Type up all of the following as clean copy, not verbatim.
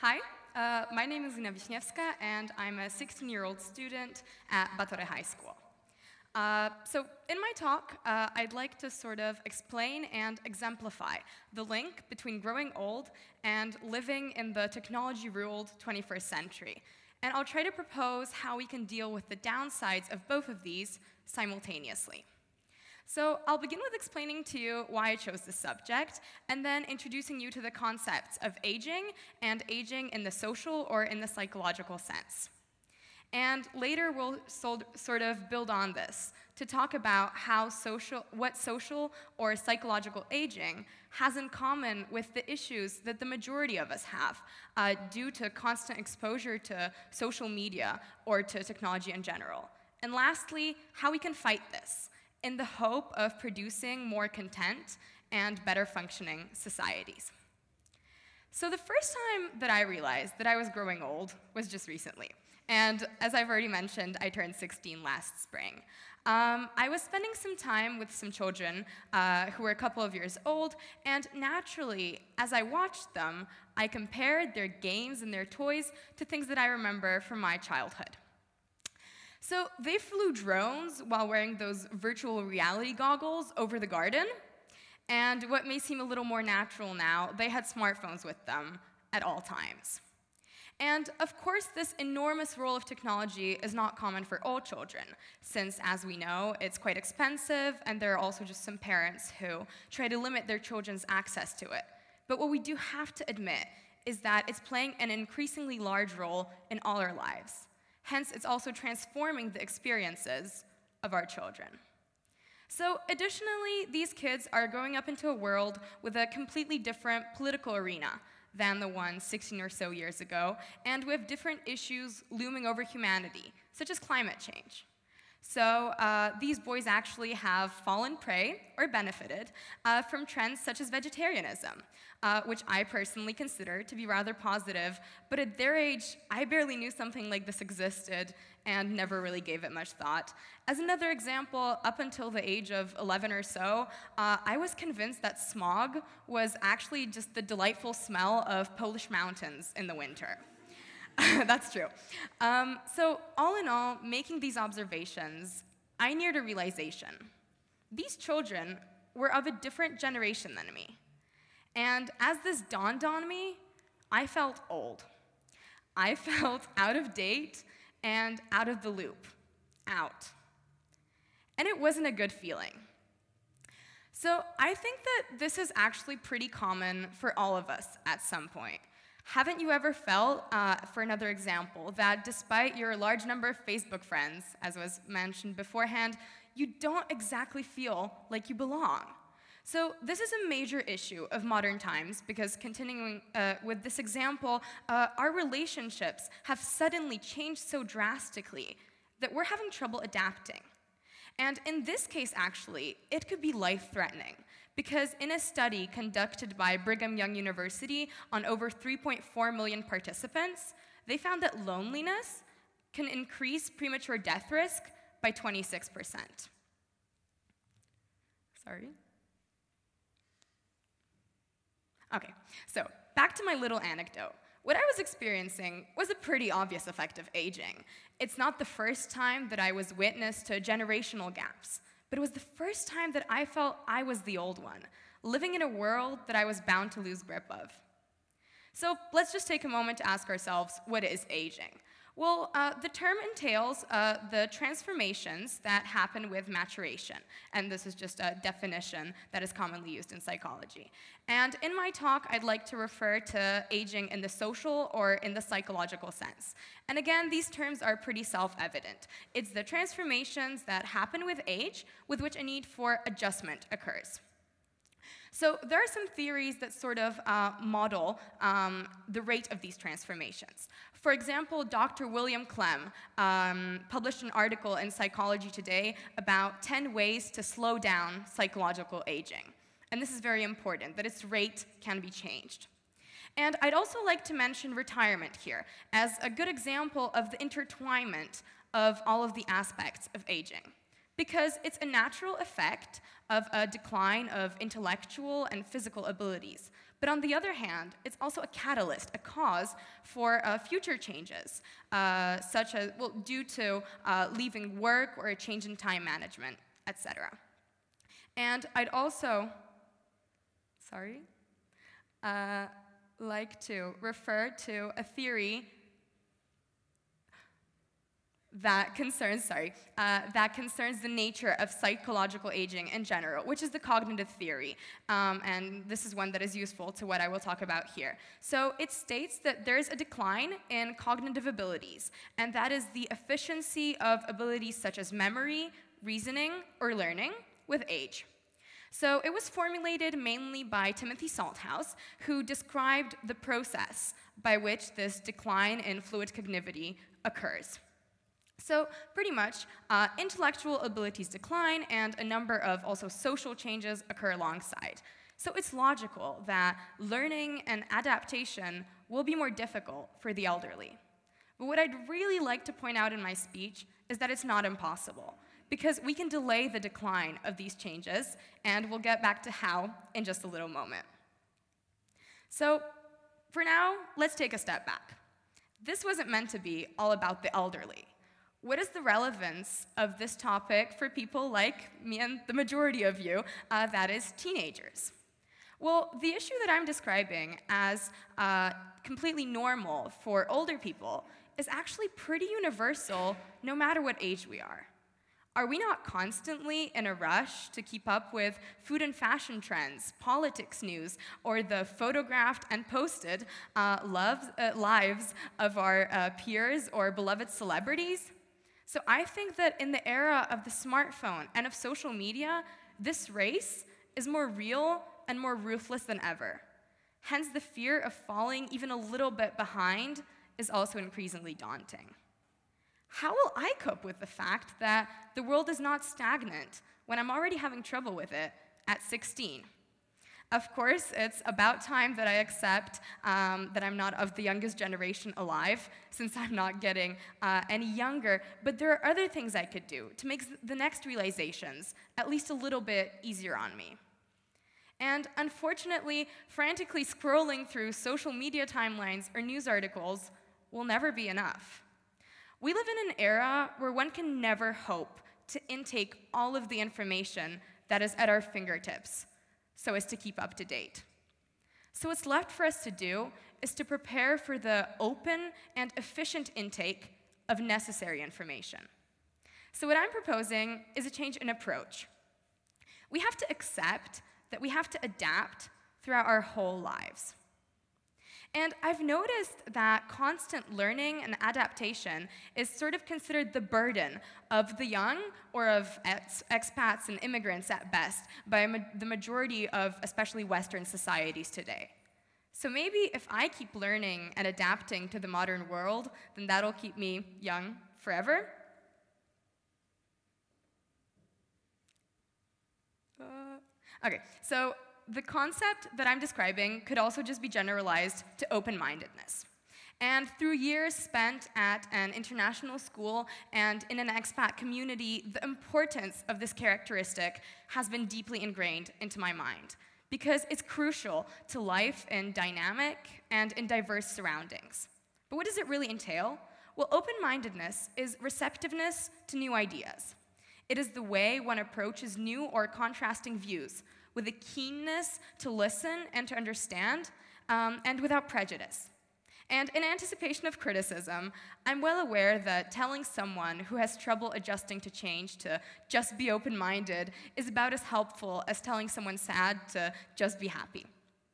Hi, my name is Lena Wiśniewska, and I'm a 16-year-old student at Batory High School. So in my talk, I'd like to sort of explain and exemplify the link between growing old and living in the technology-ruled 21st century. And I'll try to propose how we can deal with the downsides of both of these simultaneously. So I'll begin with explaining to you why I chose this subject, and then introducing you to the concepts of aging and aging in the social or in the psychological sense. And later we'll sort of build on this to talk about what social or psychological aging has in common with the issues that the majority of us have due to constant exposure to social media or to technology in general. And lastly, how we can fight this in the hope of producing more content and better functioning societies. So the first time that I realized that I was growing old was just recently. And as I've already mentioned, I turned 16 last spring. I was spending some time with some children who were a couple of years old, and naturally, as I watched them, I compared their games and their toys to things that I remember from my childhood. So they flew drones while wearing those virtual reality goggles over the garden, and what may seem a little more natural now, they had smartphones with them at all times. And of course, this enormous role of technology is not common for all children, since, as we know, it's quite expensive, and there are also just some parents who try to limit their children's access to it. But what we do have to admit is that it's playing an increasingly large role in all our lives. Hence, it's also transforming the experiences of our children. So additionally, these kids are growing up into a world with a completely different political arena than the one 16 or so years ago, and with different issues looming over humanity, such as climate change. So these boys actually have fallen prey, or benefited, from trends such as vegetarianism, which I personally consider to be rather positive, but at their age, I barely knew something like this existed and never really gave it much thought. As another example, up until the age of 11 or so, I was convinced that smog was actually just the delightful smell of Polish mountains in the winter. That's true. So all in all, making these observations, I neared a realization. These children were of a different generation than me. And as this dawned on me, I felt old. I felt out of date and out of the loop. Out. And it wasn't a good feeling. So I think that this is actually pretty common for all of us at some point. Haven't you ever felt, for another example, that despite your large number of Facebook friends, as was mentioned beforehand, you don't exactly feel like you belong? So this is a major issue of modern times because, continuing with this example, our relationships have suddenly changed so drastically that we're having trouble adapting. And in this case, actually, it could be life-threatening. Because in a study conducted by Brigham Young University on over 3.4 million participants, they found that loneliness can increase premature death risk by 26%. Sorry. Okay, so back to my little anecdote. What I was experiencing was a pretty obvious effect of aging. It's not the first time that I was witness to generational gaps, but it was the first time that I felt I was the old one, living in a world that I was bound to lose grip of. So let's just take a moment to ask ourselves, what is aging? Well, the term entails the transformations that happen with maturation, and this is just a definition that is commonly used in psychology. And in my talk, I'd like to refer to aging in the social or in the psychological sense. And again, these terms are pretty self-evident. It's the transformations that happen with age with which a need for adjustment occurs. So there are some theories that sort of model the rate of these transformations. For example, Dr. William Clem published an article in Psychology Today about 10 ways to slow down psychological aging. And this is very important, that its rate can be changed. And I'd also like to mention retirement here as a good example of the intertwinement of all of the aspects of aging. because it's a natural effect of a decline of intellectual and physical abilities. But on the other hand, it's also a catalyst, a cause for future changes, such as, well, due to leaving work or a change in time management, etc. And I'd also, like to refer to a theory that concerns the nature of psychological aging in general, which is the cognitive theory. And this is one that is useful to what I will talk about here. So it states that there is a decline in cognitive abilities, and that is the efficiency of abilities such as memory, reasoning, or learning with age. So it was formulated mainly by Timothy Salthouse, who described the process by which this decline in fluid cognitivity occurs. So pretty much, intellectual abilities decline, and a number of also social changes occur alongside. So it's logical that learning and adaptation will be more difficult for the elderly. But what I'd really like to point out in my speech is that it's not impossible, because we can delay the decline of these changes, and we'll get back to how in just a little moment. So for now, let's take a step back. This wasn't meant to be all about the elderly. What is the relevance of this topic for people like me and the majority of you, that is teenagers? Well, the issue that I'm describing as completely normal for older people is actually pretty universal no matter what age we are. Are we not constantly in a rush to keep up with food and fashion trends, politics news, or the photographed and posted lives of our peers or beloved celebrities? So I think that in the era of the smartphone and of social media, this race is more real and more ruthless than ever. Hence, the fear of falling even a little bit behind is also increasingly daunting. How will I cope with the fact that the world is not stagnant when I'm already having trouble with it at 16? Of course, it's about time that I accept that I'm not of the youngest generation alive, since I'm not getting any younger, but there are other things I could do to make the next realizations at least a little bit easier on me. And unfortunately, frantically scrolling through social media timelines or news articles will never be enough. We live in an era where one can never hope to intake all of the information that is at our fingertips, so as to keep up to date. So what's left for us to do is to prepare for the open and efficient intake of necessary information. So what I'm proposing is a change in approach. We have to accept that we have to adapt throughout our whole lives. And I've noticed that constant learning and adaptation is sort of considered the burden of the young, or of expats and immigrants at best, by the majority of especially Western societies today. So maybe if I keep learning and adapting to the modern world, then that'll keep me young forever. Okay, so the concept that I'm describing could also just be generalized to open-mindedness. And through years spent at an international school and in an expat community, the importance of this characteristic has been deeply ingrained into my mind, because it's crucial to life in dynamic and in diverse surroundings. But what does it really entail? Well, open-mindedness is receptiveness to new ideas. It is the way one approaches new or contrasting views, with a keenness to listen and to understand, and without prejudice. And in anticipation of criticism, I'm well aware that telling someone who has trouble adjusting to change to just be open-minded is about as helpful as telling someone sad to just be happy.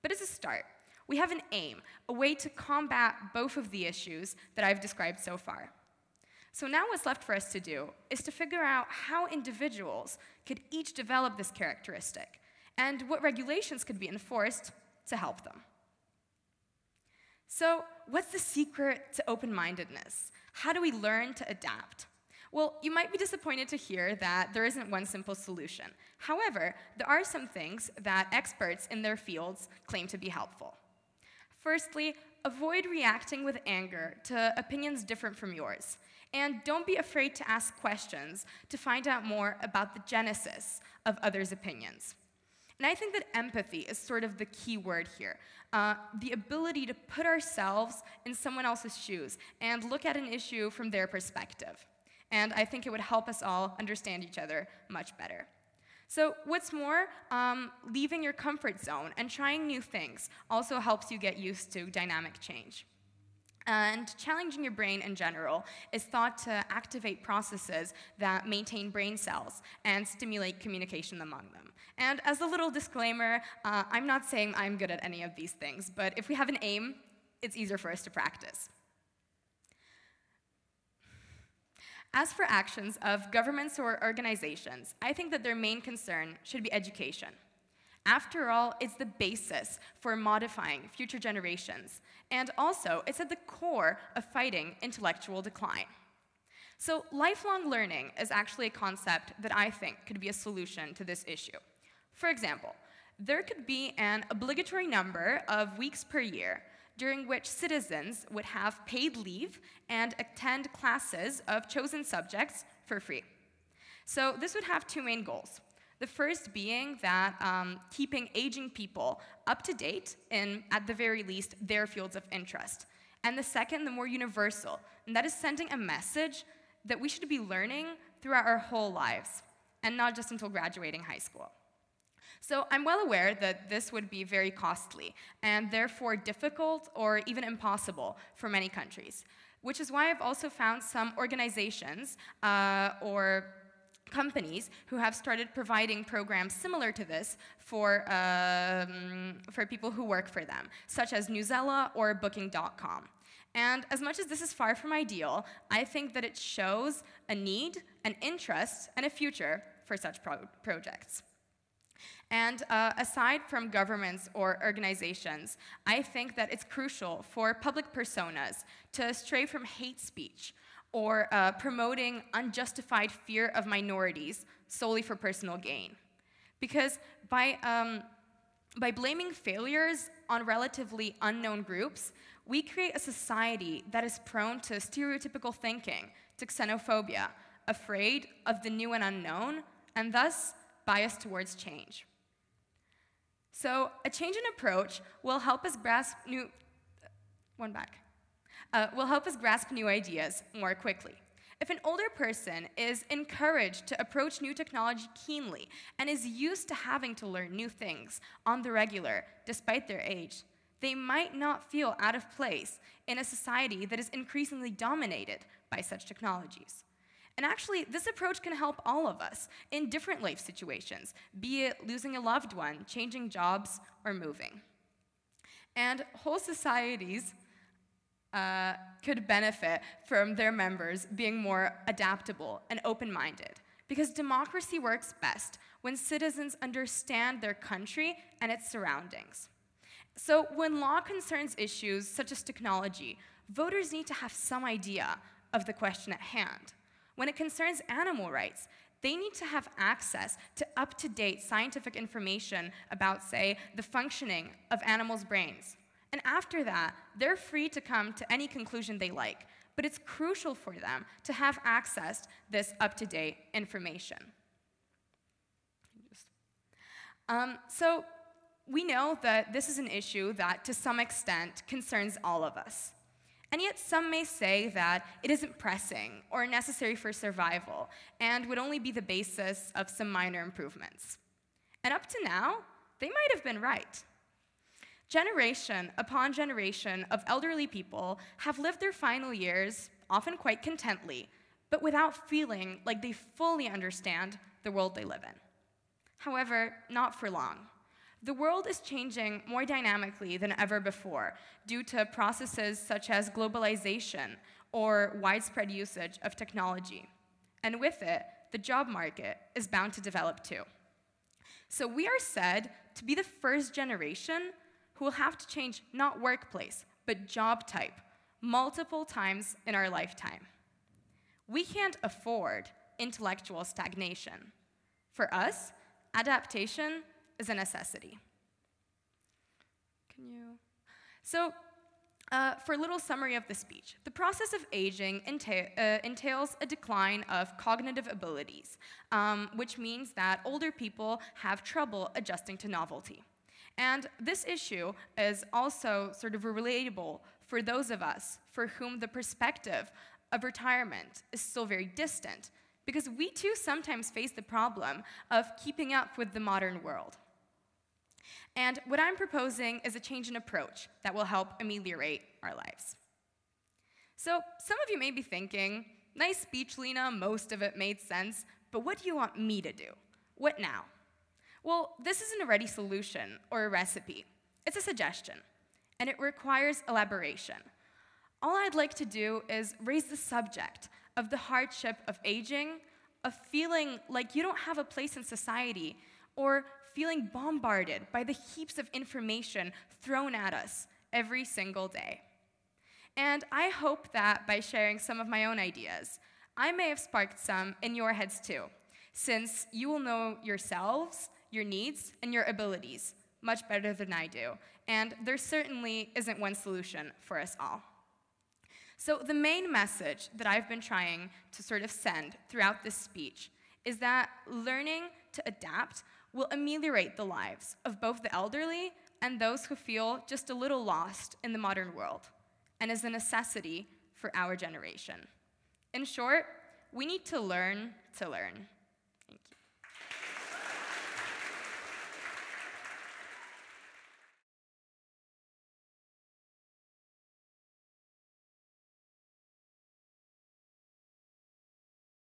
But as a start, we have an aim, a way to combat both of the issues that I've described so far. So now what's left for us to do is to figure out how individuals could each develop this characteristic, and what regulations could be enforced to help them. So, what's the secret to open-mindedness? How do we learn to adapt? Well, you might be disappointed to hear that there isn't one simple solution. However, there are some things that experts in their fields claim to be helpful. Firstly, avoid reacting with anger to opinions different from yours. And don't be afraid to ask questions to find out more about the genesis of others' opinions. And I think that empathy is sort of the key word here. The ability to put ourselves in someone else's shoes and look at an issue from their perspective. And I think it would help us all understand each other much better. So what's more, leaving your comfort zone and trying new things also helps you get used to dynamic change. And challenging your brain in general is thought to activate processes that maintain brain cells and stimulate communication among them. And as a little disclaimer, I'm not saying I'm good at any of these things, but if we have an aim, it's easier for us to practice. As for actions of governments or organizations, I think that their main concern should be education. After all, it's the basis for modifying future generations, and also it's at the core of fighting intellectual decline. So lifelong learning is actually a concept that I think could be a solution to this issue. For example, there could be an obligatory number of weeks per year during which citizens would have paid leave and attend classes of chosen subjects for free. So this would have two main goals. The first being that keeping aging people up to date in, at the very least, their fields of interest. And the second, the more universal, and that is sending a message that we should be learning throughout our whole lives, and not just until graduating high school. So I'm well aware that this would be very costly, and therefore difficult or even impossible for many countries, which is why I've also found some organizations or companies who have started providing programs similar to this for people who work for them, such as Newsella or Booking.com. And as much as this is far from ideal, I think that it shows a need, an interest, and a future for such projects. And aside from governments or organizations, I think that it's crucial for public personas to stray from hate speech or promoting unjustified fear of minorities solely for personal gain. Because by blaming failures on relatively unknown groups, we create a society that is prone to stereotypical thinking, to xenophobia, afraid of the new and unknown, and thus biased towards change. So a change in approach will help us grasp new ideas more quickly. If an older person is encouraged to approach new technology keenly and is used to having to learn new things on the regular, despite their age, they might not feel out of place in a society that is increasingly dominated by such technologies. And actually, this approach can help all of us in different life situations, be it losing a loved one, changing jobs, or moving. And whole societies could benefit from their members being more adaptable and open-minded, because democracy works best when citizens understand their country and its surroundings. So when law concerns issues such as technology, voters need to have some idea of the question at hand. When it concerns animal rights, they need to have access to up-to-date scientific information about, say, the functioning of animals' brains. And after that, they're free to come to any conclusion they like, but it's crucial for them to have access to this up-to-date information. So we know that this is an issue that, to some extent, concerns all of us. And yet some may say that it isn't pressing or necessary for survival and would only be the basis of some minor improvements. And up to now, they might have been right. Generation upon generation of elderly people have lived their final years, often quite contently, but without feeling like they fully understand the world they live in. However, not for long. The world is changing more dynamically than ever before due to processes such as globalization or widespread usage of technology. And with it, the job market is bound to develop too. So we are said to be the first generation who will have to change not workplace, but job type multiple times in our lifetime. We can't afford intellectual stagnation. For us, adaptation is a necessity. So For a little summary of the speech, the process of aging entails a decline of cognitive abilities, which means that older people have trouble adjusting to novelty. And this issue is also sort of relatable for those of us for whom the perspective of retirement is still very distant, because we too sometimes face the problem of keeping up with the modern world. And what I'm proposing is a change in approach that will help ameliorate our lives. So some of you may be thinking, nice speech, Lena, most of it made sense, but what do you want me to do? What now? Well, this isn't a ready solution or a recipe. It's a suggestion, and it requires elaboration. All I'd like to do is raise the subject of the hardship of aging, of feeling like you don't have a place in society, or feeling bombarded by the heaps of information thrown at us every single day. And I hope that by sharing some of my own ideas, I may have sparked some in your heads too, since you will know yourselves, your needs, and your abilities much better than I do, and there certainly isn't one solution for us all. So the main message that I've been trying to sort of send throughout this speech is that learning to adapt will ameliorate the lives of both the elderly and those who feel just a little lost in the modern world, and is a necessity for our generation. In short, we need to learn to learn.